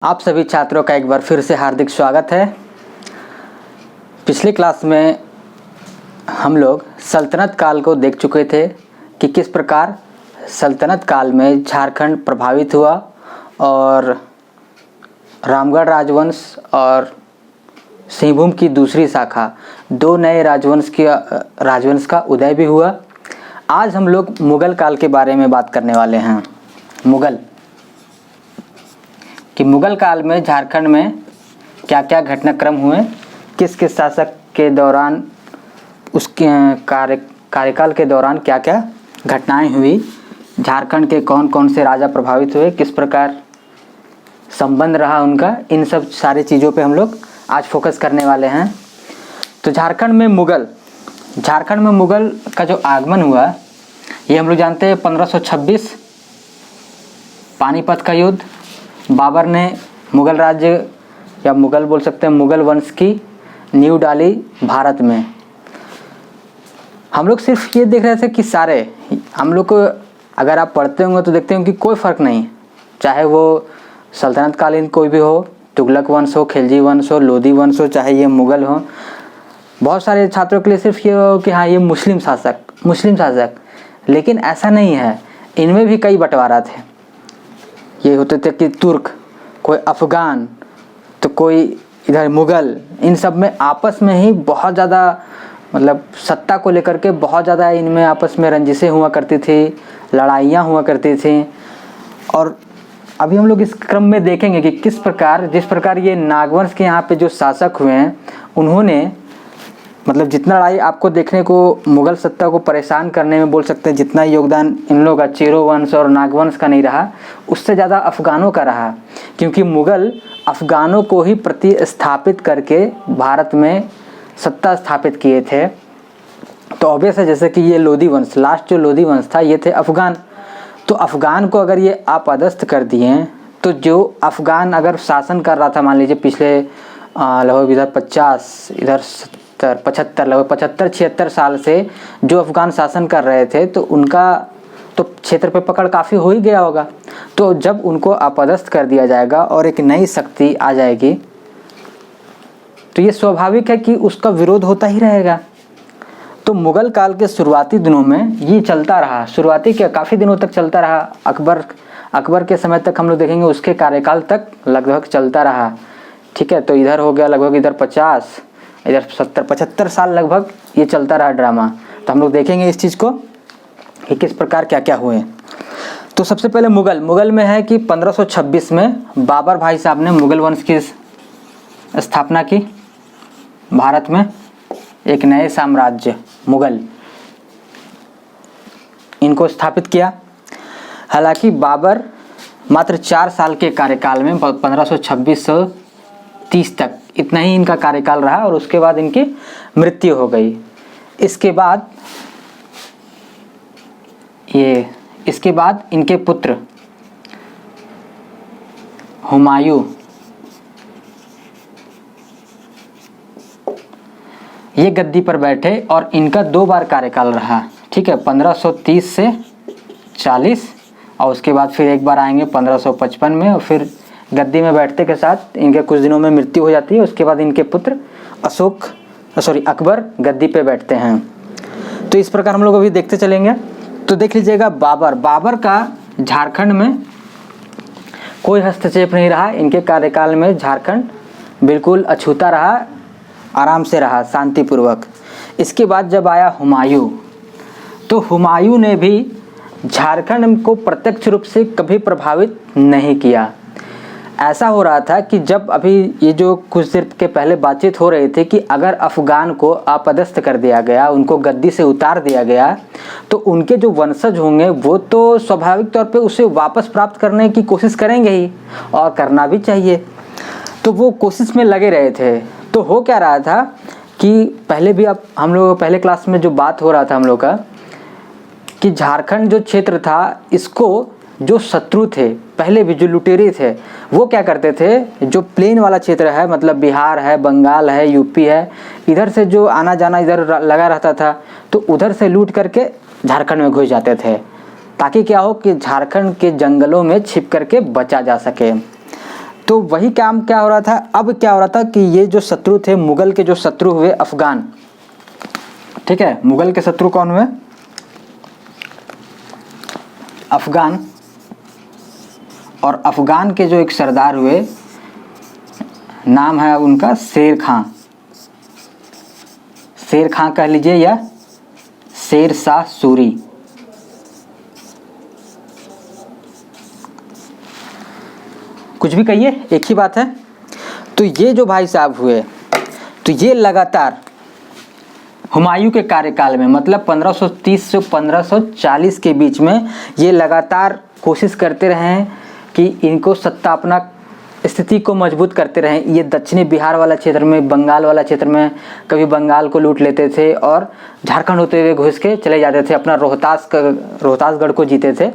आप सभी छात्रों का एक बार फिर से हार्दिक स्वागत है। पिछली क्लास में हम लोग सल्तनत काल को देख चुके थे कि किस प्रकार सल्तनत काल में झारखंड प्रभावित हुआ और रामगढ़ राजवंश और सिंहभूम की दूसरी शाखा दो नए राजवंश का उदय भी हुआ। आज हम लोग मुगल काल के बारे में बात करने वाले हैं। मुगल काल में झारखंड में क्या क्या घटनाक्रम हुए, किस किस शासक के दौरान उसके कार्यकाल के दौरान क्या क्या घटनाएं हुई, झारखंड के कौन कौन से राजा प्रभावित हुए, किस प्रकार संबंध रहा उनका, इन सब सारी चीज़ों पे हम लोग आज फोकस करने वाले हैं। तो झारखंड में मुगल का जो आगमन हुआ ये हम लोग जानते हैं 1526 पानीपत का युद्ध। बाबर ने मुगल राज्य या मुगल बोल सकते हैं मुगल वंश की नींव डाली भारत में। हम लोग सिर्फ ये देख रहे थे कि सारे हम लोग को अगर आप पढ़ते होंगे तो देखते होंगे कि कोई फ़र्क नहीं, चाहे वो सल्तनत कालीन कोई भी हो, तुगलक वंश हो, खिलजी वंश हो, लोधी वंश हो, चाहे ये मुगल हो। बहुत सारे छात्रों के लिए सिर्फ ये हो कि हाँ ये मुस्लिम शासक, लेकिन ऐसा नहीं है। इनमें भी कई बंटवारा थे। ये होते थे कि तुर्क, कोई अफ़गान, तो कोई इधर मुग़ल। इन सब में आपस में ही बहुत ज़्यादा मतलब सत्ता को लेकर के बहुत ज़्यादा इनमें आपस में रंजिशें हुआ करती थी, लड़ाइयाँ हुआ करती थी। और अभी हम लोग इस क्रम में देखेंगे कि जिस प्रकार ये नागवंश के यहाँ पे जो शासक हुए हैं उन्होंने मतलब जितना लड़ाई आपको देखने को मुग़ल सत्ता को परेशान करने में बोल सकते हैं, जितना योगदान इन लोगों का चेरो वंश और नागवंश का नहीं रहा, उससे ज़्यादा अफ़गानों का रहा। क्योंकि मुग़ल अफ़गानों को ही प्रतिस्थापित करके भारत में सत्ता स्थापित किए थे। तो ऑब्वियस है जैसे कि ये लोधी वंश, लास्ट जो लोधी वंश था ये थे अफ़गान। तो अफ़गान को अगर ये आपदस्थ कर दिए तो जो अफ़गान अगर शासन कर रहा था, मान लीजिए पिछले लगभग इधर 50 इधर 75 लगभग 75-76 साल से जो अफ़गान शासन कर रहे थे, तो उनका तो क्षेत्र पे पकड़ काफ़ी हो ही गया होगा। तो जब उनको अपदस्थ कर दिया जाएगा और एक नई शक्ति आ जाएगी तो ये स्वाभाविक है कि उसका विरोध होता ही रहेगा। तो मुग़ल काल के शुरुआती दिनों में ये चलता रहा, काफ़ी दिनों तक चलता रहा। अकबर के समय तक हम लोग देखेंगे, उसके कार्यकाल तक लगभग चलता रहा। ठीक है, तो इधर हो गया लगभग इधर 50, इधर 70-75 साल लगभग ये चलता रहा ड्रामा। तो हम लोग देखेंगे इस चीज़ को कि किस प्रकार क्या क्या हुए। तो सबसे पहले मुग़ल में है कि 1526 में बाबर भाई साहब ने मुग़ल वंश की स्थापना की। भारत में एक नए साम्राज्य मुग़ल इनको स्थापित किया। हालांकि बाबर मात्र 4 साल के कार्यकाल में 1526 से 30 तक इतना ही इनका कार्यकाल रहा और उसके बाद इनकी मृत्यु हो गई। इसके बाद इनके पुत्र हुमायूं ये गद्दी पर बैठे और इनका 2 बार कार्यकाल रहा। ठीक है, 1530 से 40 और उसके बाद फिर एक बार आएंगे 1555 में, और फिर गद्दी में बैठते के साथ इनके कुछ दिनों में मृत्यु हो जाती है। उसके बाद इनके पुत्र अकबर गद्दी पे बैठते हैं। तो इस प्रकार हम लोग अभी देखते चलेंगे। तो देख लीजिएगा, बाबर का झारखंड में कोई हस्तक्षेप नहीं रहा। इनके कार्यकाल में झारखंड बिल्कुल अछूता रहा, आराम से रहा, शांतिपूर्वक। इसके बाद जब आया हुमायूं, तो हुमायूं ने भी झारखंड को प्रत्यक्ष रूप से कभी प्रभावित नहीं किया। ऐसा हो रहा था कि जब अभी ये जो कुछ देर के पहले बातचीत हो रही थी कि अगर अफ़गान को आपदस्थ कर दिया गया, उनको गद्दी से उतार दिया गया, तो उनके जो वंशज होंगे वो तो स्वाभाविक तौर पे उसे वापस प्राप्त करने की कोशिश करेंगे ही, और करना भी चाहिए। तो वो कोशिश में लगे रहे थे। तो हो क्या रहा था कि पहले भी अब हम लोग पहले क्लास में जो बात हो रहा था हम लोग का कि झारखंड जो क्षेत्र था, इसको जो शत्रु थे पहले भी, जो लुटेरे थे, वो क्या करते थे, जो प्लेन वाला क्षेत्र है, मतलब बिहार है, बंगाल है, यूपी है, इधर से जो आना जाना इधर लगा रहता था, तो उधर से लूट करके झारखंड में घुस जाते थे, ताकि क्या हो कि झारखंड के जंगलों में छिप करके बचा जा सके। तो वही काम क्या हो रहा था, अब क्या हो रहा था कि ये जो शत्रु थे, मुगल के जो शत्रु हुए अफगान, ठीक है, मुगल के शत्रु कौन हुए, अफगान। और अफगान के जो एक सरदार हुए, नाम है उनका शेर खां, शेर खां कह लीजिए या शेर शाह सूरी। कुछ भी कहिए, एक ही बात है। तो ये जो भाई साहब हुए, तो ये लगातार हुमायूं के कार्यकाल में, मतलब 1530 से 1540 के बीच में ये लगातार कोशिश करते रहे हैं कि इनको सत्ता, अपना स्थिति को मजबूत करते रहें। ये दक्षिणी बिहार वाला क्षेत्र में, बंगाल वाला क्षेत्र में, कभी बंगाल को लूट लेते थे और झारखंड होते हुए घुस के चले जाते थे, अपना रोहतासगढ़ को जीते थे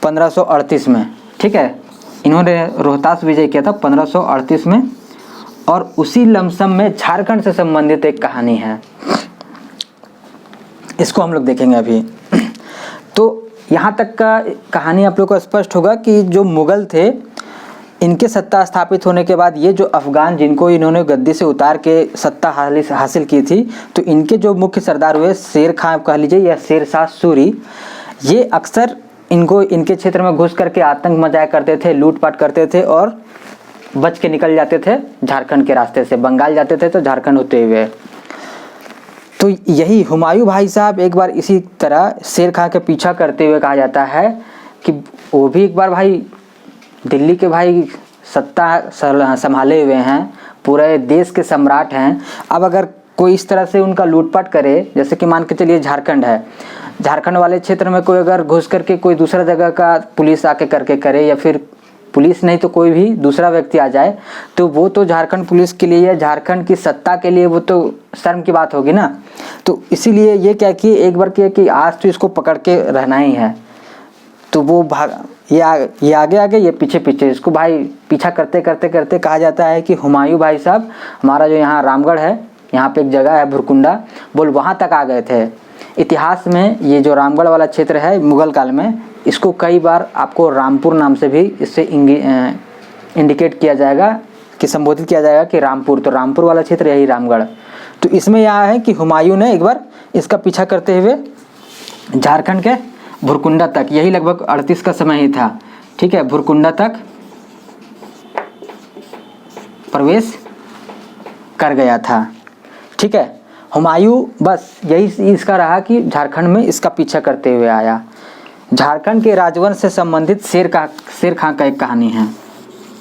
1538 में, ठीक है। इन्होंने रोहतास विजय किया था 1538 में। और उसी लमसम में झारखंड से संबंधित एक कहानी है, इसको हम लोग देखेंगे अभी। तो यहाँ तक का कहानी आप लोग को स्पष्ट होगा कि जो मुगल थे, इनके सत्ता स्थापित होने के बाद ये जो अफगान, जिनको इन्होंने गद्दी से उतार के सत्ता हासिल की थी, तो इनके जो मुख्य सरदार हुए, शेर खां कह लीजिए या शेर शाह सूरी, ये अक्सर इनके क्षेत्र में घुस करके आतंक मचाया करते थे, लूटपाट करते थे और बच के निकल जाते थे झारखंड के रास्ते से, बंगाल जाते थे तो झारखंड होते हुए। तो यही हुमायूं भाई साहब एक बार इसी तरह शेर खां के पीछा करते हुए कहा जाता है कि वो भी एक बार भाई दिल्ली के भाई सत्ता संभाले हुए हैं, पूरे देश के सम्राट हैं। अब अगर कोई इस तरह से उनका लूटपाट करे, जैसे कि मान के चलिए झारखंड है, झारखंड वाले क्षेत्र में कोई अगर घुस करके कोई दूसरा जगह का पुलिस आके करके करे, या फिर पुलिस नहीं तो कोई भी दूसरा व्यक्ति आ जाए, तो वो तो झारखंड पुलिस के लिए या झारखंड की सत्ता के लिए वो तो शर्म की बात होगी ना। तो इसीलिए ये क्या किए, एक बार किया कि आज तो इसको पकड़ के रहना ही है। तो वो ये आगे आगे, ये पीछे पीछे, इसको भाई पीछा करते करते करते कहा जाता है कि हुमायूं भाई साहब हमारा जो यहाँ रामगढ़ है, यहाँ पे एक जगह है भुरकुंडा, बोल वहाँ तक आ गए थे। इतिहास में ये जो रामगढ़ वाला क्षेत्र है मुगल काल में, इसको कई बार आपको रामपुर नाम से भी इससे इंडिकेट किया जाएगा, कि संबोधित किया जाएगा कि रामपुर, तो रामपुर वाला क्षेत्र यही रामगढ़। तो इसमें यहाँ है कि हुमायूं ने एक बार इसका पीछा करते हुए झारखंड के भुरकुंडा तक, यही लगभग 38 का समय ही था, ठीक है, भुरकुंडा तक प्रवेश कर गया था, ठीक है। हुमायूं बस यही इसका रहा कि झारखंड में इसका पीछा करते हुए आया। झारखंड के राजवंश से संबंधित शेर खां का एक कहानी है,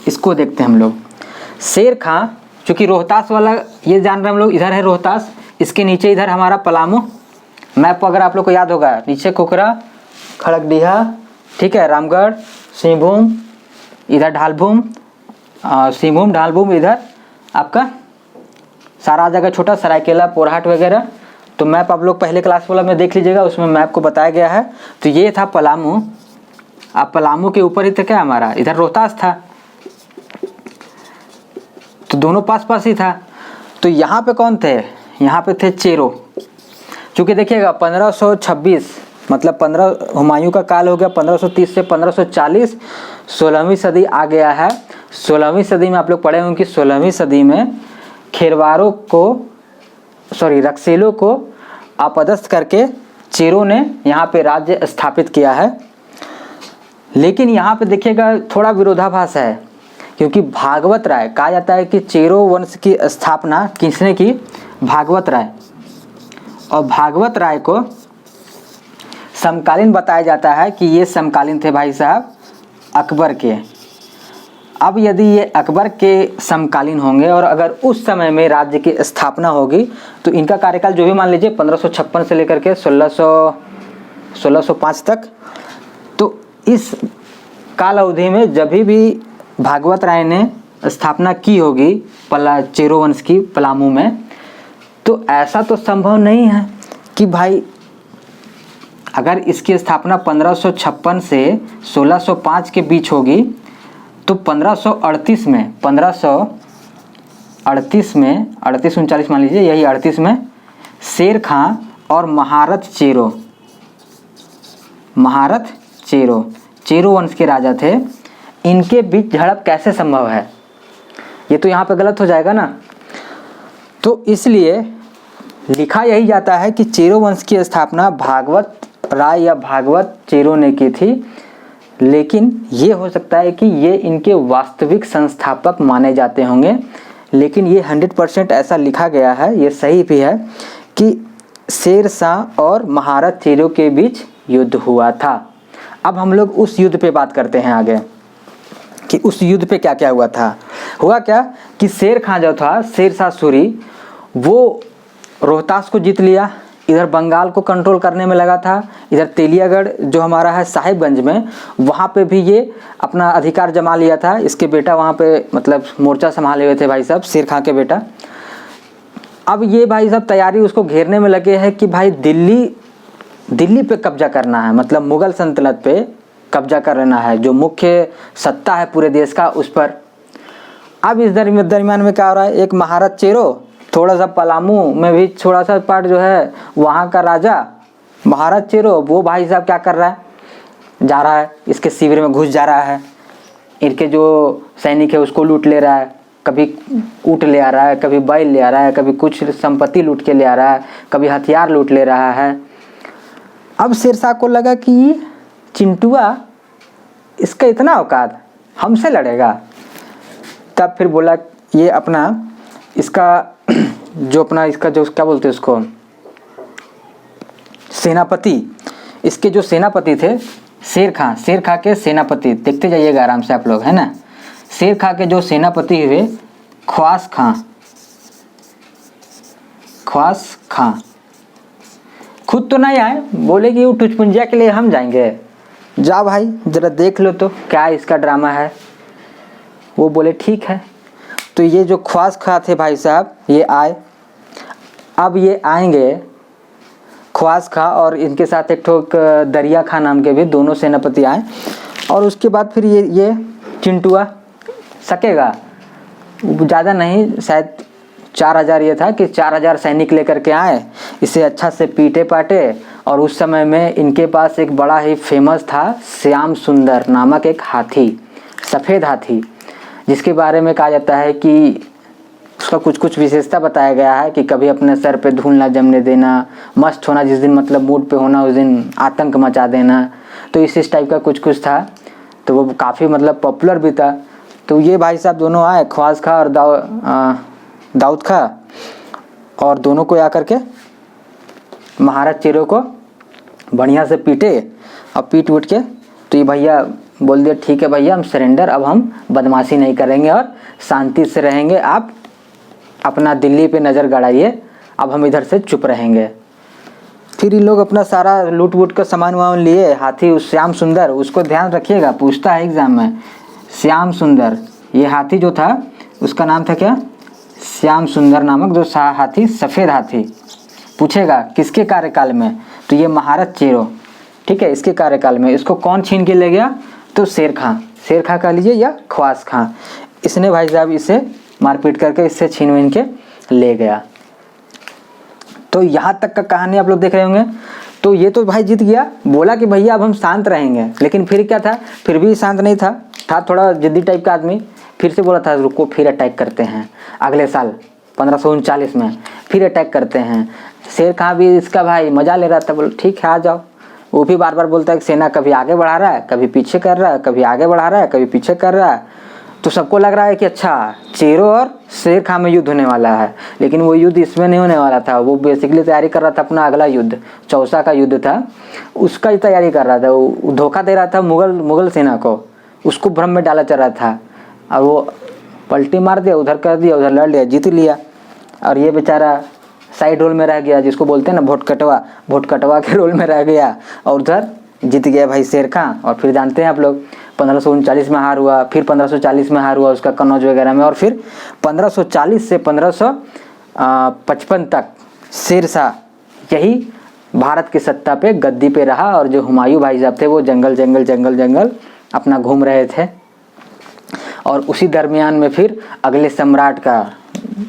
इसको देखते हैं हम लोग। शेर खां, चूँकि रोहतास वाला ये जान रहे हैं हम लोग, इधर है रोहतास, इसके नीचे इधर हमारा पलामू, मैप अगर आप लोग को याद होगा, नीचे कोकरा, खड़गडीहा, ठीक है, रामगढ़, सिंहभूम, इधर ढालभूम, सिंहभूम ढालभूम, इधर आपका सारा जगह छोटा, सरायकेला, पोरहाट वगैरह। तो मैप आप लोग पहले क्लास वाला में देख लीजिएगा, उसमें मैप को बताया गया है। तो ये था पलामू, अब पलामू के ऊपर ही था क्या हमारा, इधर रोहतास था, तो दोनों पास पास ही था। तो यहाँ पे कौन थे, यहाँ पे थे चेरो। चूँकि देखिएगा 1526 मतलब 15 हुमायूं का काल हो गया 1530 से 1540, 16वीं सदी आ गया है। 16वीं सदी में आप लोग पढ़े होंगे कि 16वीं सदी में खेरवारों को, रक्सेलों को अपदस्थ करके चेरों ने यहाँ पे राज्य स्थापित किया है। लेकिन यहाँ पे देखिएगा थोड़ा विरोधाभास है, क्योंकि भागवत राय, कहा जाता है कि चेरो वंश की स्थापना किसने की, भागवत राय, और भागवत राय को समकालीन बताया जाता है कि ये समकालीन थे भाई साहब अकबर के। अब यदि ये अकबर के समकालीन होंगे और अगर उस समय में राज्य की स्थापना होगी, तो इनका कार्यकाल जो भी मान लीजिए 1556 से लेकर के 1605 तक, तो इस काल अवधि में जब भी भागवत राय ने स्थापना की होगी चेरो वंश की पलामू में, तो ऐसा तो संभव नहीं है कि भाई अगर इसकी स्थापना 1556 से 1605 के बीच होगी, तो 1538 में 38 39 मान लीजिए, यही 38 में शेर खां और महारथ चेरो वंश के राजा थे, इनके बीच झड़प कैसे संभव है, ये तो यहाँ पे गलत हो जाएगा ना। तो इसलिए लिखा यही जाता है कि चेरो वंश की स्थापना भागवत राय या भागवत चेरो ने की थी, लेकिन ये हो सकता है कि ये इनके वास्तविक संस्थापक माने जाते होंगे। लेकिन ये 100% ऐसा लिखा गया है, ये सही भी है कि शेर शाह और महाराज चेरो के बीच युद्ध हुआ था। अब हम लोग उस युद्ध पे बात करते हैं आगे कि उस युद्ध पे क्या क्या हुआ था। हुआ क्या कि शेर खां जो था, शेर शाह सूरी, वो रोहतास को जीत लिया, इधर बंगाल को कंट्रोल करने में लगा था, इधर तेलियागढ़ जो हमारा है साहिबगंज में, वहाँ पे भी ये अपना अधिकार जमा लिया था। इसके बेटा वहाँ पे मतलब मोर्चा संभाले हुए थे भाई साहब, शेर खां के बेटा। अब ये भाई साहब तैयारी उसको घेरने में लगे हैं कि भाई दिल्ली पे कब्जा करना है, मतलब मुगल सल्तनत पे कब्जा करना है, जो मुख्य सत्ता है पूरे देश का उस पर। अब इस दरमियान में क्या हो रहा है, एक महाराज चेरो, थोड़ा सा पलामू में भी थोड़ा सा पार्ट जो है वहाँ का राजा महाराज चेरो, वो भाई साहब क्या कर रहा है, जा रहा है इसके शिविर में घुस जा रहा है, इनके जो सैनिक है उसको लूट ले रहा है, कभी ऊँट ले आ रहा है, कभी बैल ले आ रहा है, कभी कुछ संपत्ति लूट के ले आ रहा है, कभी हथियार लूट ले रहा है। अब शेरशाह को लगा कि चिंटुआ, इसका इतना औकात, हमसे लड़ेगा। तब फिर बोला ये अपना इसका जो क्या बोलते हैं उसको, सेनापति, इसके जो सेनापति थे शेर खां के सेनापति, देखते जाइएगा आराम से आप लोग, है ना। शेर खां के जो सेनापति हुए ख्वास खां खुद तो नहीं आए, बोले कि वो टुचपुंजिया के लिए हम जाएंगे। जा भाई जरा देख लो तो क्या इसका ड्रामा है। वो बोले ठीक है। तो ये जो ख्वास खां थे भाई साहब, ये आए। अब ये आएंगे ख्वास खां और इनके साथ एक ठोक दरिया खां नाम के भी दोनों सेनापति आए। और उसके बाद फिर ये चिंटुआ सकेगा ज़्यादा नहीं, शायद 4000 ये था कि 4000 सैनिक लेकर के आए, इसे अच्छा से पीटे पाटे। और उस समय में इनके पास एक बड़ा ही फेमस था श्याम सुंदर नामक एक हाथी, सफ़ेद हाथी, जिसके बारे में कहा जाता है कि उसका कुछ विशेषता बताया गया है कि कभी अपने सर पे धूल ना जमने देना, मस्त होना जिस दिन, मतलब मूड पे होना उस दिन आतंक मचा देना। तो इस टाइप का कुछ था। तो वो काफ़ी मतलब पॉपुलर भी था। तो ये भाई साहब दोनों आए, ख्वास खां और दाऊद खां, और दोनों को आकर के महाराज चेरो को बढ़िया से पीटे। अब पीट उठ के तो ये भैया बोल दिया ठीक है भैया हम सरेंडर, अब हम बदमाशी नहीं करेंगे और शांति से रहेंगे, आप अपना दिल्ली पे नज़र गड़ाइए, अब हम इधर से चुप रहेंगे। फिर इन लोग अपना सारा लूट वूट का सामान वामान लिए। हाथी उस श्याम सुंदर, उसको ध्यान रखिएगा, पूछता है एग्जाम में, श्याम सुंदर, ये हाथी जो था उसका नाम था क्या, श्याम सुंदर नामक जो हाथी, सफ़ेद हाथी, पूछेगा किसके कार्यकाल में, तो ये महाराज चेरो, ठीक है, इसके कार्यकाल में। इसको कौन छीन के ले गया, तो शेर खां कह लीजिए या ख्वास खां, इसने भाई साहब इसे मारपीट करके इससे छीन के ले गया। तो यहाँ तक का कहानी आप लोग देख रहे होंगे। तो ये तो भाई जीत गया, बोला कि भैया अब हम शांत रहेंगे, लेकिन फिर क्या था, फिर भी शांत नहीं था थोड़ा जिद्दी टाइप का आदमी। फिर से बोला था रुको फिर अटैक करते हैं, अगले साल 1539 में फिर अटैक करते हैं। शेर खां भी इसका भाई मजा ले रहा था, बोल ठीक है आ जाओ। वो भी बार बार बोलता है कि सेना कभी आगे बढ़ा रहा है, कभी पीछे कर रहा है, कभी आगे बढ़ा रहा है, कभी पीछे कर रहा है। तो सबको लग रहा है कि अच्छा चेरो और शेर खां में युद्ध होने वाला है, लेकिन वो युद्ध इसमें नहीं होने वाला था। वो बेसिकली तैयारी कर रहा था अपना अगला युद्ध, चौसा का युद्ध था, उसका ही तैयारी कर रहा था। वो धोखा दे रहा था मुगल सेना को, उसको भ्रम में डाला चल रहा था। और वो पलटी मार दिया, उधर कर दिया, उधर लड़ लिया, जीत लिया। और ये बेचारा साइड रोल में रह गया, जिसको बोलते हैं ना भोटकटवा के रोल में रह गया, और उधर जीत गया भाई शेर खां। और फिर जानते हैं आप लोग 1539 में हार हुआ, फिर 1540 में हार हुआ उसका कन्नौज वगैरह में, और फिर 1540 से 1555 तक शेर शाह यही भारत की सत्ता पे गद्दी पे रहा। और जो हुमायूं भाई साहब थे वो जंगल अपना घूम रहे थे। और उसी दरमियान में फिर अगले सम्राट का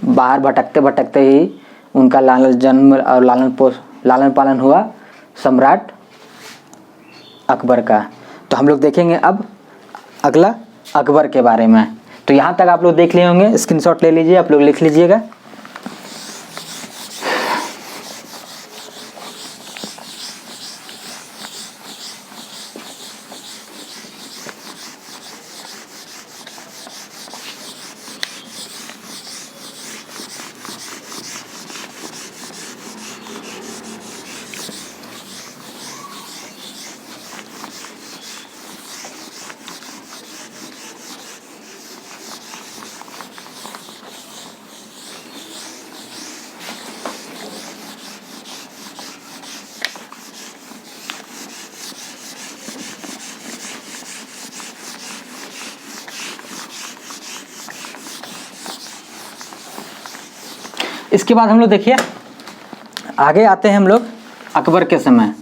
बाहर भटकते ही उनका जन्म और लालन पालन हुआ सम्राट अकबर का। तो हम लोग देखेंगे अब अगला अकबर के बारे में तो यहाँ तक आप लोग देख लिए होंगे, स्क्रीनशॉट ले लीजिए, आप लोग लिख लीजिएगा। इसके बाद हम लोग देखिए आगे आते हैं हम लोग अकबर के समय।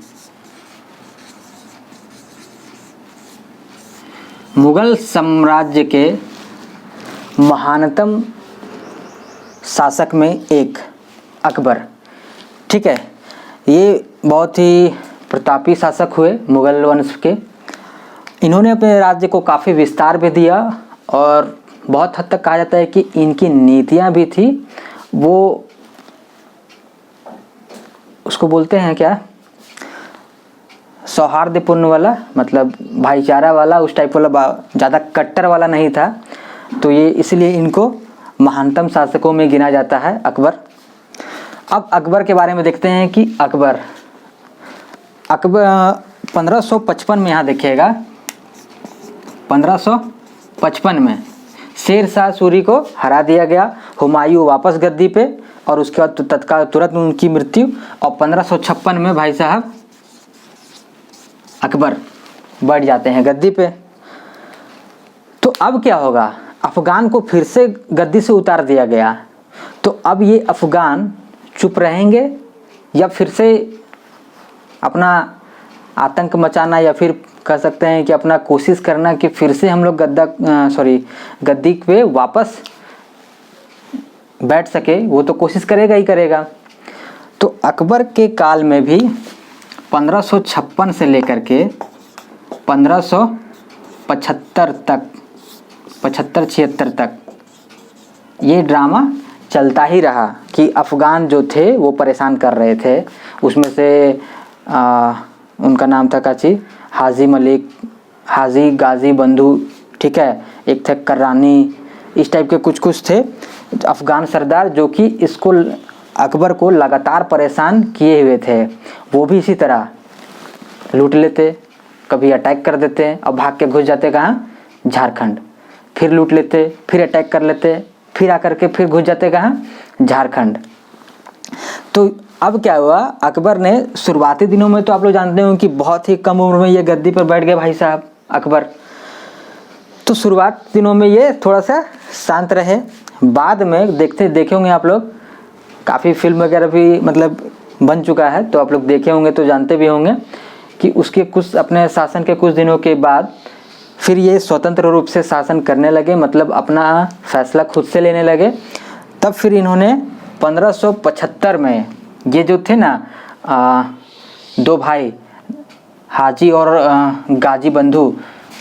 मुगल साम्राज्य के महानतम शासक में एक अकबर, ठीक है। ये बहुत ही प्रतापी शासक हुए मुगल वंश के। इन्होंने अपने राज्य को काफ़ी विस्तार भी दिया और बहुत हद तक कहा जाता है कि इनकी नीतियाँ भी थी, वो उसको बोलते हैं क्या, सौहार्दपूर्ण वाला, मतलब भाईचारा वाला, उस टाइप वाला, ज़्यादा कट्टर वाला नहीं था। तो ये इसलिए इनको महानतम शासकों में गिना जाता है अकबर। अब अकबर के बारे में देखते हैं कि अकबर 1555 में, यहाँ देखिएगा 1555 में शेर शाह सूरी को हरा दिया गया, हुमायूं वापस गद्दी पे, और उसके बाद तत्काल तुरंत उनकी मृत्यु। और 1556 में भाई साहब अकबर बैठ जाते हैं गद्दी पे। तो अब क्या होगा, अफगान को फिर से गद्दी से उतार दिया गया। तो अब ये अफगान चुप रहेंगे या फिर से अपना आतंक मचाना, या फिर कह सकते हैं कि अपना कोशिश करना कि फिर से हम लोग गद्दी पे वापस बैठ सके, वो तो कोशिश करेगा ही करेगा। तो अकबर के काल में भी 1556 से लेकर के 1575 तक, 75-76 तक ये ड्रामा चलता ही रहा कि अफ़गान जो थे वो परेशान कर रहे थे। उसमें से उनका नाम था काची, हाजी मलिक, हाजी गाजी बंधु, ठीक है, एक थे कर्रानी, इस टाइप के कुछ थे अफ़गान सरदार जो कि इसको अकबर को लगातार परेशान किए हुए थे। वो भी इसी तरह लूट लेते, कभी अटैक कर देते और भाग के घुस जाते कहाँ, झारखंड, फिर लूट लेते, फिर अटैक कर लेते, फिर आकर के फिर घुस जाते कहाँ, झारखंड। तो अब क्या हुआ, अकबर ने शुरुआती दिनों में तो आप लोग जानते हो कि बहुत ही कम उम्र में ये गद्दी पर बैठ गए भाई साहब अकबर। तो शुरुआत दिनों में ये थोड़ा सा शांत रहे, बाद में देखे होंगे आप लोग, काफ़ी फिल्म वगैरह भी मतलब बन चुका है, तो आप लोग देखे होंगे तो जानते भी होंगे कि उसके कुछ अपने शासन के कुछ दिनों के बाद फिर ये स्वतंत्र रूप से शासन करने लगे, मतलब अपना फैसला खुद से लेने लगे। तब फिर इन्होंने 1575 में ये जो थे ना दो भाई हाजी और गाजी बंधु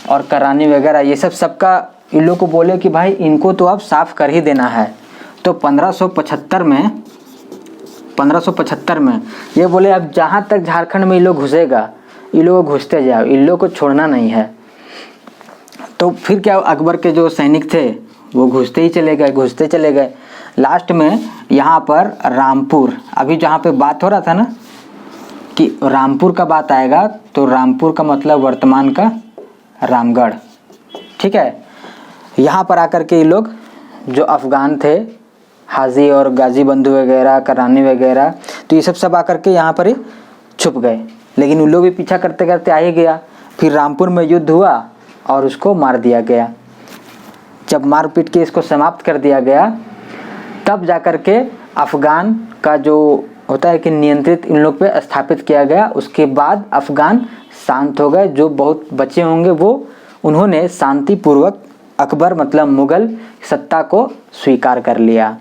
और करानी वगैरह, ये सबका इन लोगों को बोले कि भाई इनको तो अब साफ कर ही देना है। तो 1575 में ये बोले अब जहाँ तक झारखंड में ये लोग घुसेगा, ये लोग घुसते जाओ, इन लोग को छोड़ना नहीं है। तो फिर क्या, अकबर के जो सैनिक थे वो घुसते चले गए। लास्ट में यहाँ पर रामपुर, अभी जहाँ पे बात हो रहा था ना कि रामपुर का बात आएगा, तो रामपुर का मतलब वर्तमान का रामगढ़, ठीक है। यहाँ पर आकर के ये लोग जो अफ़गान थे, हाजी और गाजी बंधु वगैरह, करानी वगैरह, तो ये सब आकर के यहाँ पर ही छुप गए। लेकिन उन लोग भी पीछा करते करते आ ही गया। फिर रामपुर में युद्ध हुआ और उसको मार दिया गया। जब मार पीट के इसको समाप्त कर दिया गया, तब जाकर के अफ़गान का जो होता है कि नियंत्रित इन लोग पे स्थापित किया गया। उसके बाद अफ़गान शांत हो गए। जो बहुत बचे होंगे वो उन्होंने शांतिपूर्वक अकबर मतलब मुग़ल सत्ता को स्वीकार कर लिया।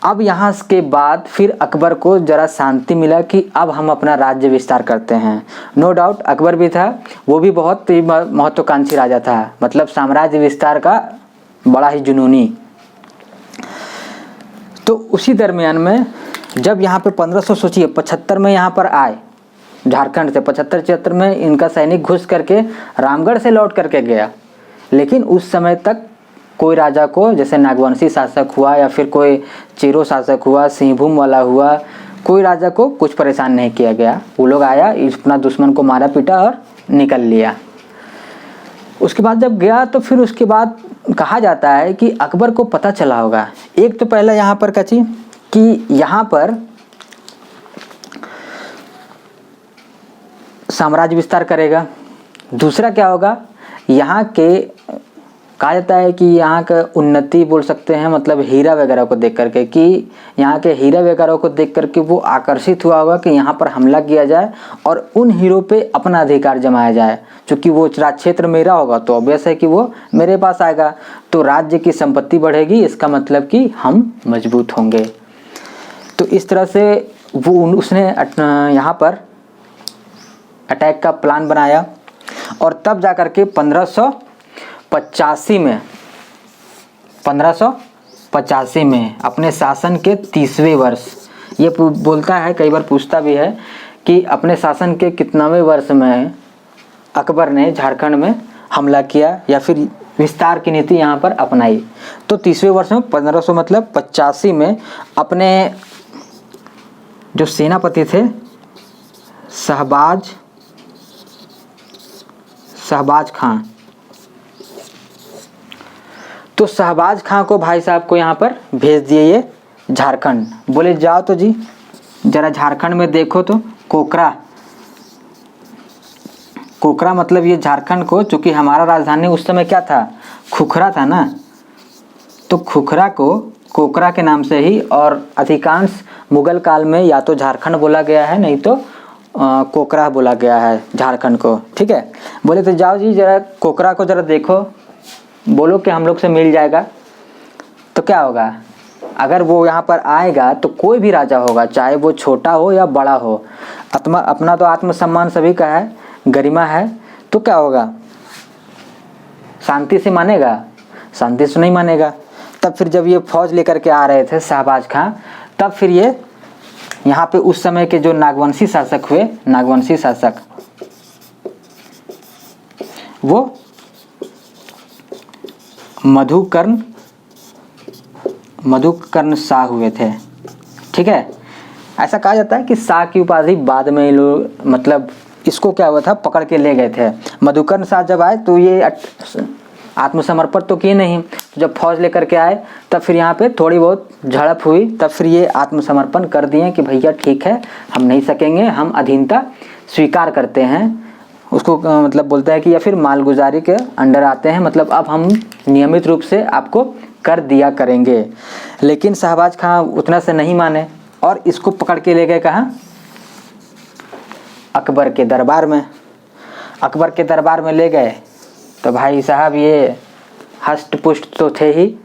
अब यहाँ के बाद फिर अकबर को ज़रा शांति मिला कि अब हम अपना राज्य विस्तार करते हैं। नो डाउट अकबर भी था, वो भी बहुत महत्वाकांक्षी राजा था, मतलब साम्राज्य विस्तार का बड़ा ही जुनूनी। तो उसी दरमियान में जब यहाँ पे 1500 सोचिए 75 में यहाँ पर आए झारखंड से, 75-76 में इनका सैनिक घुस करके रामगढ़ से लौट करके गया, लेकिन उस समय तक कोई राजा को, जैसे नागवंशी शासक हुआ या फिर कोई चेरो शासक हुआ, सिंहभूम वाला हुआ, कोई राजा को कुछ परेशान नहीं किया गया। वो लोग आया, अपना दुश्मन को मारा पीटा और निकल लिया। उसके बाद जब गया तो फिर उसके बाद कहा जाता है कि अकबर को पता चला होगा, एक तो पहला यहाँ पर कची कि यहाँ पर साम्राज्य विस्तार करेगा। दूसरा क्या होगा, यहाँ के कहा जाता है कि यहाँ का उन्नति बोल सकते हैं, मतलब हीरा वगैरह को देख करके, कि यहाँ के हीरा वगैरह को देख करके वो आकर्षित हुआ होगा कि यहाँ पर हमला किया जाए और उन हीरो पे अपना अधिकार जमाया जाए। क्योंकि वो राज क्षेत्र मेरा होगा तो ऑब्वियस है कि वो मेरे पास आएगा, तो राज्य की संपत्ति बढ़ेगी, इसका मतलब कि हम मजबूत होंगे। तो इस तरह से वो उसने यहाँ पर अटैक का प्लान बनाया और तब जा कर के 1585 में अपने शासन के 30वें वर्ष, ये बोलता है, कई बार पूछता भी है कि अपने शासन के कितनावें वर्ष में अकबर ने झारखंड में हमला किया या फिर विस्तार की नीति यहाँ पर अपनाई। तो 30वें वर्ष में 1500 मतलब 85 में अपने जो सेनापति थे शहबाज खां, तो शहबाज खां को भाई साहब को यहाँ पर भेज दिए ये झारखंड। बोले जाओ तो जी जरा झारखंड में देखो तो कोकरा मतलब ये झारखंड को, चूँकि हमारा राजधानी उस समय क्या था, खुखरा था ना, तो खुखरा को कोकरा के नाम से ही, और अधिकांश मुगल काल में या तो झारखंड बोला गया है नहीं तो कोकरा बोला गया है झारखंड को। ठीक है, बोले तो जाओ जी जरा कोकरा को जरा देखो, बोलो कि हम लोग से मिल जाएगा। तो क्या होगा, अगर वो यहाँ पर आएगा तो कोई भी राजा होगा, चाहे वो छोटा हो या बड़ा हो, अपना तो आत्मसम्मान सभी का है, गरिमा है, तो क्या होगा, शांति से मानेगा, शांति से नहीं मानेगा। तब फिर जब ये फौज लेकर के आ रहे थे शहबाज खां, तब फिर ये यहाँ पे उस समय के जो नागवंशी शासक हुए, नागवंशी शासक वो मधुकर्ण शाह हुए थे। ठीक है, ऐसा कहा जाता है कि शाह की उपाधि बाद में लोग, मतलब इसको क्या हुआ था, पकड़ के ले गए थे। मधुकर्ण शाह जब आए तो ये आत्मसमर्पण तो किए नहीं, तो जब फौज लेकर के आए तब फिर यहाँ पे थोड़ी बहुत झड़प हुई, तब फिर ये आत्मसमर्पण कर दिए कि भैया ठीक है, हम नहीं सकेंगे, हम अधीनता स्वीकार करते हैं, उसको मतलब बोलता है कि, या फिर मालगुजारी के अंडर आते हैं, मतलब अब हम नियमित रूप से आपको कर दिया करेंगे। लेकिन शहबाज खां उतना से नहीं माने और इसको पकड़ के ले गए कहाँ, अकबर के दरबार में। अकबर के दरबार में ले गए तो भाई साहब ये हष्ट पुष्ट तो थे ही,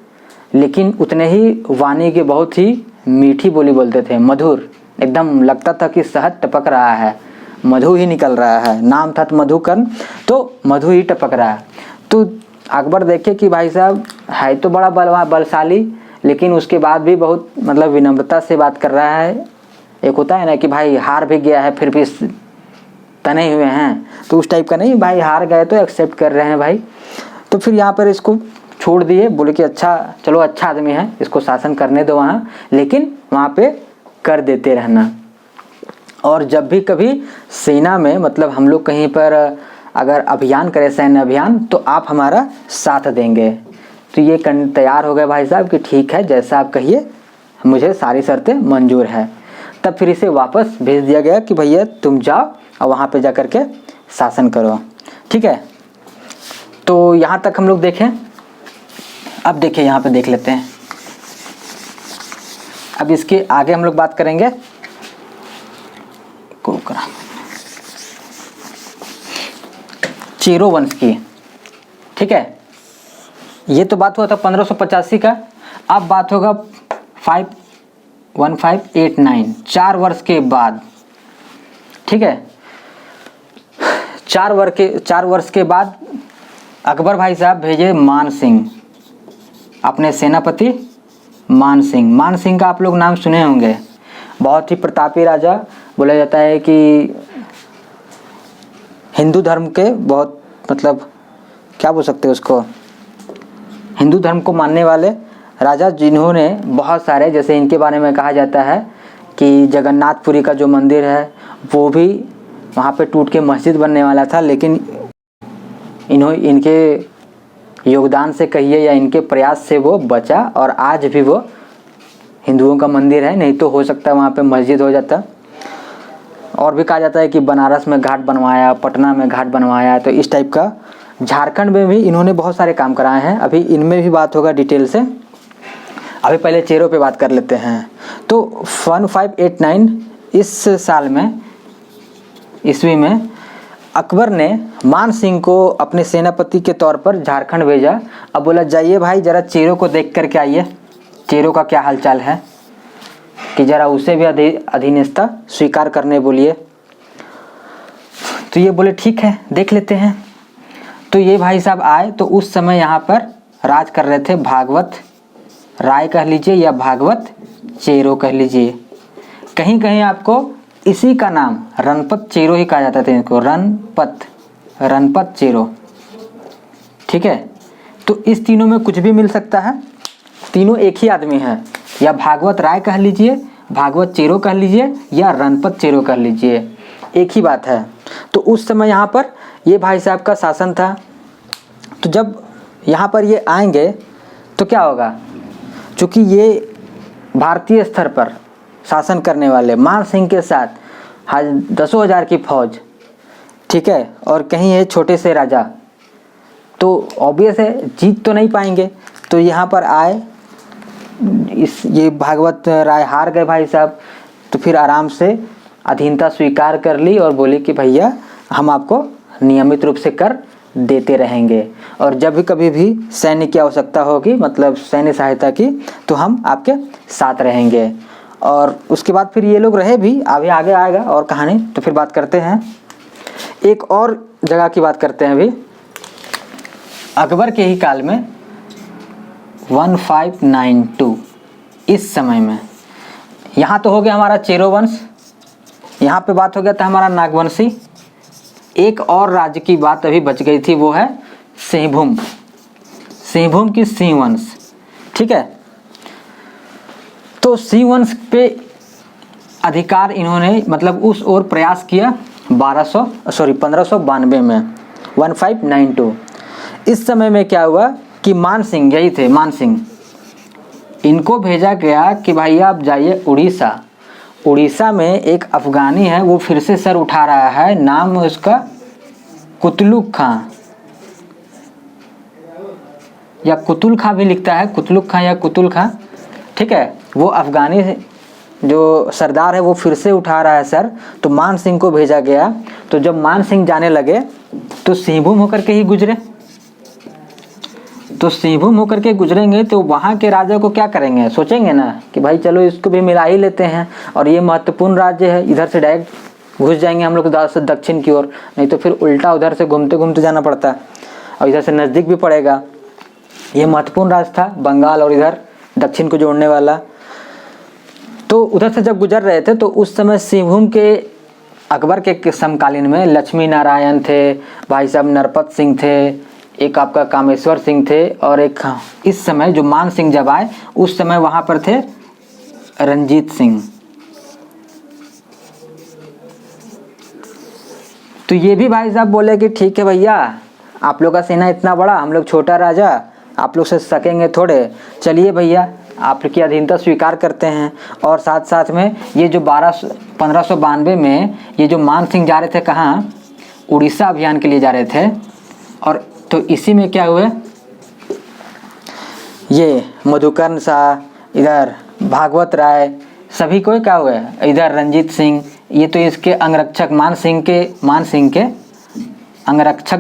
लेकिन उतने ही वाणी के बहुत ही मीठी बोली बोलते थे, मधुर, एकदम लगता था कि शहद टपक रहा है, मधु ही निकल रहा है। नाम था मधुकर्ण, तो मधु ही टपक रहा है। तो अकबर देखे कि भाई साहब है तो बड़ा बलशाली, लेकिन उसके बाद भी बहुत मतलब विनम्रता से बात कर रहा है। एक होता है ना कि भाई हार भी गया है फिर भी तने हुए हैं, तो उस टाइप का नहीं, भाई हार गए तो एक्सेप्ट कर रहे हैं भाई। तो फिर यहाँ पर इसको छोड़ दिए, बोले कि अच्छा चलो, अच्छा आदमी है, इसको शासन करने दो वहाँ, लेकिन वहाँ पे कर देते रहना। और जब भी कभी सेना में, मतलब हम लोग कहीं पर अगर अभियान करें, सैन्य अभियान, तो आप हमारा साथ देंगे। तो ये तैयार हो गए भाई साहब कि ठीक है, जैसा आप कहिए, मुझे सारी शर्तें मंजूर है। तब फिर इसे वापस भेज दिया गया कि भैया तुम जाओ और वहाँ पे जा कर के शासन करो। ठीक है, तो यहाँ तक हम लोग देखें। अब देखिए यहाँ पे देख लेते हैं, अब इसके आगे हम लोग बात करेंगे कोकरा चेरो वंश की। ठीक है, ये तो बात हुआ था 1585 का। अब बात होगा 1589, 4 वर्ष के बाद। ठीक है, 4 वर्ष के बाद अकबर भाई साहब भेजे मान सिंह। अपने सेनापति मान सिंह। मान सिंह का आप लोग नाम सुने होंगे, बहुत ही प्रतापी राजा, बोला जाता है कि हिंदू धर्म के बहुत मतलब क्या बोल सकते हैं उसको, हिंदू धर्म को मानने वाले राजा, जिन्होंने बहुत सारे, जैसे इनके बारे में कहा जाता है कि जगन्नाथपुरी का जो मंदिर है वो भी वहाँ पे टूट के मस्जिद बनने वाला था, लेकिन इनके योगदान से कहिए या इनके प्रयास से वो बचा और आज भी वो हिंदुओं का मंदिर है, नहीं तो हो सकता है वहाँ पे मस्जिद हो जाता। और भी कहा जाता है कि बनारस में घाट बनवाया, पटना में घाट बनवाया, तो इस टाइप का। झारखंड में भी इन्होंने बहुत सारे काम कराए हैं, अभी इनमें भी बात होगा डिटेल से। अभी पहले चेरों पे बात कर लेते हैं। तो 1589 इस साल में, ईस्वी में, अकबर ने मान सिंह को अपने सेनापति के तौर पर झारखंड भेजा। अब बोला जाइए भाई जरा चेरों को देख कर के आइए, चेरों का क्या हालचाल है, कि जरा उसे भी अधीनस्था स्वीकार करने बोलिए। तो ये बोले ठीक है देख लेते हैं। तो ये भाई साहब आए, तो उस समय यहाँ पर राज कर रहे थे भागवत राय कह लीजिए या भागवत चेरो कह लीजिए। कहीं कहीं आपको इसी का नाम रणपत चेरो ही कहा जाता था, इनको रणपत चेरो, ठीक है। तो इस तीनों में कुछ भी मिल सकता है, तीनों एक ही आदमी है, या भागवत राय कह लीजिए, भागवत चेरो कह लीजिए, या रणपत चेरो कह लीजिए, एक ही बात है। तो उस समय यहाँ पर ये भाई साहब का शासन था। तो जब यहाँ पर ये आएंगे तो क्या होगा, चूँकि ये भारतीय स्तर पर शासन करने वाले मान सिंह के साथ दसों हज़ार की फौज, ठीक है, और कहीं ये छोटे से राजा, तो ऑब्वियस है जीत तो नहीं पाएंगे। तो यहाँ पर आए, ये भागवत राय हार गए भाई साहब, तो फिर आराम से अधीनता स्वीकार कर ली और बोली कि भैया हम आपको नियमित रूप से कर देते रहेंगे, और जब भी कभी भी सैन्य की आवश्यकता होगी, मतलब सैन्य सहायता की, तो हम आपके साथ रहेंगे। और उसके बाद फिर ये लोग रहे भी, आगे आएगा और कहानी, तो फिर बात करते हैं। एक और जगह की बात करते हैं अभी। अकबर के ही काल में 1592 इस समय में, यहाँ तो हो गया हमारा चेरो वंश, यहाँ पे बात हो गया था हमारा नागवंशी। एक और राज्य की बात अभी बच गई थी, वो है सिंहभूम की सिंह वंश, ठीक है। तो सिंह वंश पे अधिकार इन्होंने मतलब उस ओर प्रयास किया 1592 में, 1592। इस समय में क्या हुआ कि मान सिंह, यही थे मान सिंह, इनको भेजा गया कि भाई आप जाइए उड़ीसा। उड़ीसा में एक अफगानी है, वो फिर से सर उठा रहा है, नाम है उसका कुतलुक खां, या कुतुल खां भी लिखता है, कुतलुक खां या कुतुल खां, ठीक है। वो अफगानी जो सरदार है वो फिर से उठा रहा है सर, तो मान सिंह को भेजा गया। तो जब मान सिंह जाने लगे तो सिंहभूम होकर के ही गुजरे, तो सिंहभूम होकर के गुजरेंगे तो वहाँ के राजा को क्या करेंगे, सोचेंगे ना कि भाई चलो इसको भी मिला ही लेते हैं, और ये महत्वपूर्ण राज्य है, इधर से डायरेक्ट घुस जाएंगे हम लोग दक्षिण की ओर, नहीं तो फिर उल्टा उधर से घूमते घूमते जाना पड़ता है, और इधर से नज़दीक भी पड़ेगा। ये महत्वपूर्ण राज्य था, बंगाल और इधर दक्षिण को जोड़ने वाला। तो उधर से जब गुजर रहे थे तो उस समय सिंहभूम के अकबर के समकालीन में लक्ष्मी नारायण थे, भाई साहब नरपत सिंह थे, एक आपका कामेश्वर सिंह थे, और एक इस समय जो मान सिंह जब आए उस समय वहाँ पर थे रंजीत सिंह। तो ये भी भाई साहब बोले कि ठीक है भैया, आप लोग का सेना इतना बड़ा, हम लोग छोटा राजा, आप लोग से सकेंगे थोड़े, चलिए भैया आपकी अधीनता स्वीकार करते हैं। और साथ साथ में ये जो 1592 में ये जो मान सिंह जा रहे थे कहाँ, उड़ीसा अभियान के लिए जा रहे थे, और तो इसी में क्या हुए, ये मधुकर्ण शाह, इधर भागवत राय, सभी को क्या हुए, इधर रंजीत सिंह, ये तो इसके अंगरक्षक मान सिंह के अंगरक्षक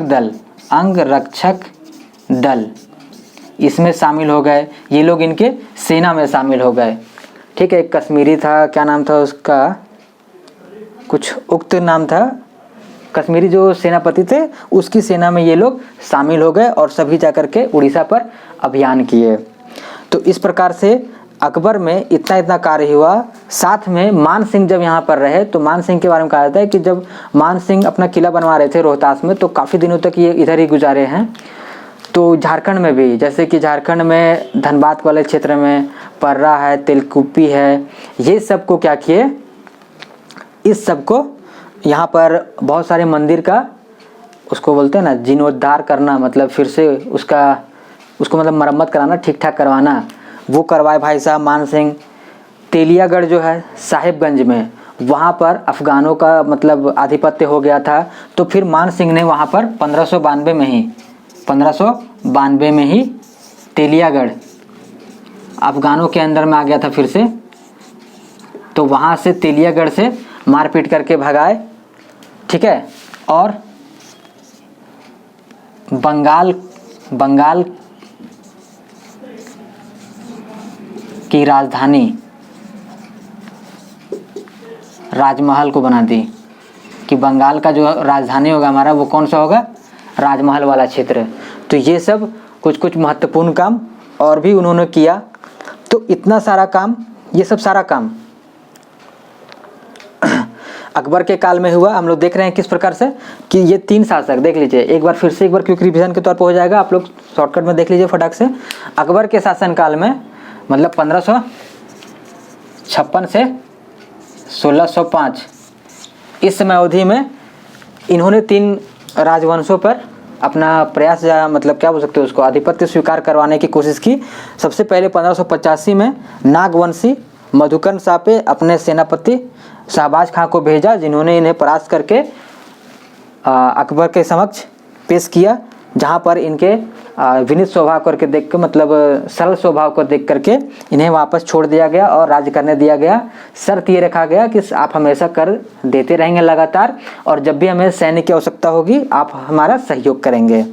दल इसमें शामिल हो गए, ये लोग इनके सेना में शामिल हो गए, ठीक है। एक कश्मीरी था, क्या नाम था उसका, कुछ उक्त नाम था, कश्मीरी जो सेनापति थे उसकी सेना में ये लोग शामिल हो गए और सभी जाकर के उड़ीसा पर अभियान किए। तो इस प्रकार से अकबर में इतना कार्य हुआ। साथ में मान सिंह जब यहाँ पर रहे तो मान सिंह के बारे में कहा जाता है कि जब मान सिंह अपना किला बनवा रहे थे रोहतास में तो काफ़ी दिनों तक ये इधर ही गुजारे हैं। तो झारखंड में भी, जैसे कि झारखंड में धनबाद वाले क्षेत्र में पर्रा है, तेलकुपी है, ये सब को क्या किए, इस सब को यहाँ पर बहुत सारे मंदिर का उसको बोलते हैं ना जीर्णोद्धार करना, मतलब फिर से उसको मतलब मरम्मत कराना, ठीक ठाक करवाना, वो करवाए भाई साहब मान सिंह। तेलियागढ़ जो है साहिबगंज में, वहाँ पर अफ़गानों का मतलब आधिपत्य हो गया था। तो फिर मान सिंह ने वहाँ पर 1592 में ही तेलियागढ़ अफ़गानों के अंदर में आ गया था फिर से। तो वहाँ से तेलियागढ़ से मारपीट करके भगाए, ठीक है। और बंगाल की राजधानी राजमहल को बना दी कि बंगाल का जो राजधानी होगा हमारा वो कौन सा होगा, राजमहल वाला क्षेत्र। तो ये सब कुछ महत्वपूर्ण काम और भी उन्होंने किया। तो इतना सारा काम, ये सब सारा काम अकबर के काल में हुआ। हम लोग देख रहे हैं किस प्रकार से कि ये 3 शासक, देख लीजिए एक बार फिर से, एक बार क्विक रिवीजन के तौर पर हो जाएगा, आप लोग शॉर्टकट में देख लीजिए फटाक से। अकबर के शासनकाल में मतलब 1556 से 1605 इस समय अवधि में इन्होंने 3 राजवंशों पर अपना प्रयास या मतलब क्या बोल सकते हो उसको, आधिपत्य स्वीकार करवाने की कोशिश की। सबसे पहले 1585 में नागवंशी मधुकर शाह पे अपने सेनापति शाहबाज खां को भेजा, जिन्होंने इन्हें परास्त करके अकबर के समक्ष पेश किया, जहां पर इनके विनीत स्वभाव करके देख के, मतलब सरल स्वभाव को देख करके इन्हें वापस छोड़ दिया गया और राज्य करने दिया गया। शर्त ये रखा गया कि आप हमेशा कर देते रहेंगे लगातार, और जब भी हमें सैन्य की आवश्यकता होगी आप हमारा सहयोग करेंगे।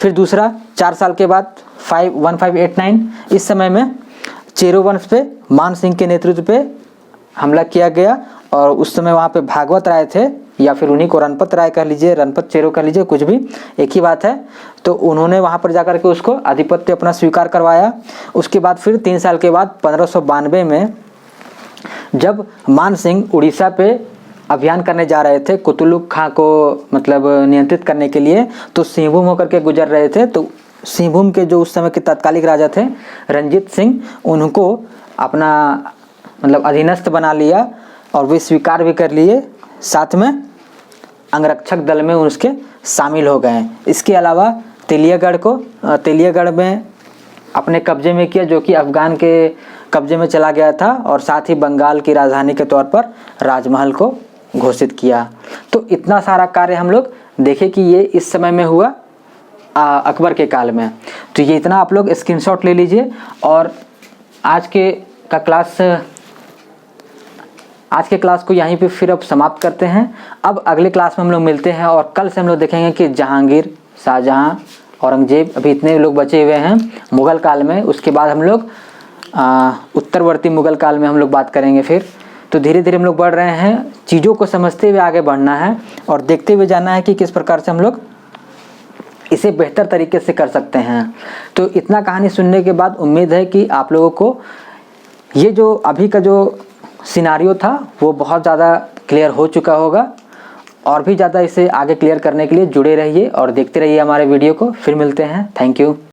फिर दूसरा 4 साल के बाद 1589 इस समय में चेरो वंश पे मान सिंह के नेतृत्व पे हमला किया गया, और उस समय वहाँ पे भागवत राय थे, या फिर उन्हीं को रणपत राय कह लीजिए, रणपत चेरो कह लीजिए, कुछ भी एक ही बात है। तो उन्होंने वहाँ पर जाकर के उसको आधिपत्य अपना स्वीकार करवाया। उसके बाद फिर 3 साल के बाद 1592 में जब मान सिंह उड़ीसा पे अभियान करने जा रहे थे कुतुलुक खां को मतलब नियंत्रित करने के लिए, तो सिंहभूम होकर के गुजर रहे थे। तो सिंहभूम के जो उस समय के तत्कालिक राजा थे रंजीत सिंह, उनको अपना मतलब अधीनस्थ बना लिया और वे स्वीकार भी कर लिए, साथ में अंगरक्षक दल में उसके शामिल हो गए। इसके अलावा तेलियागढ़ में अपने कब्जे में किया, जो कि अफ़गान के कब्जे में चला गया था, और साथ ही बंगाल की राजधानी के तौर पर राजमहल को घोषित किया। तो इतना सारा कार्य हम लोग देखें कि ये इस समय में हुआ अकबर के काल में। तो ये इतना आप लोग स्क्रीनशॉट ले लीजिए, और आज के क्लास को यहीं पे फिर अब समाप्त करते हैं। अब अगले क्लास में हम लोग मिलते हैं, और कल से हम लोग देखेंगे कि जहांगीर, शाहजहां, औरंगजेब, अभी इतने लोग बचे हुए हैं मुग़ल काल में। उसके बाद हम लोग उत्तरवर्ती मुग़ल काल में हम लोग बात करेंगे फिर। तो धीरे धीरे हम लोग बढ़ रहे हैं, चीज़ों को समझते हुए आगे बढ़ना है और देखते हुए जाना है कि किस प्रकार से हम लोग इसे बेहतर तरीके से कर सकते हैं। तो इतना कहानी सुनने के बाद उम्मीद है कि आप लोगों को ये जो अभी का जो सिनारियो था वो बहुत ज़्यादा क्लियर हो चुका होगा, और भी ज़्यादा इसे आगे क्लियर करने के लिए जुड़े रहिए और देखते रहिए हमारे वीडियो को। फिर मिलते हैं, थैंक यू।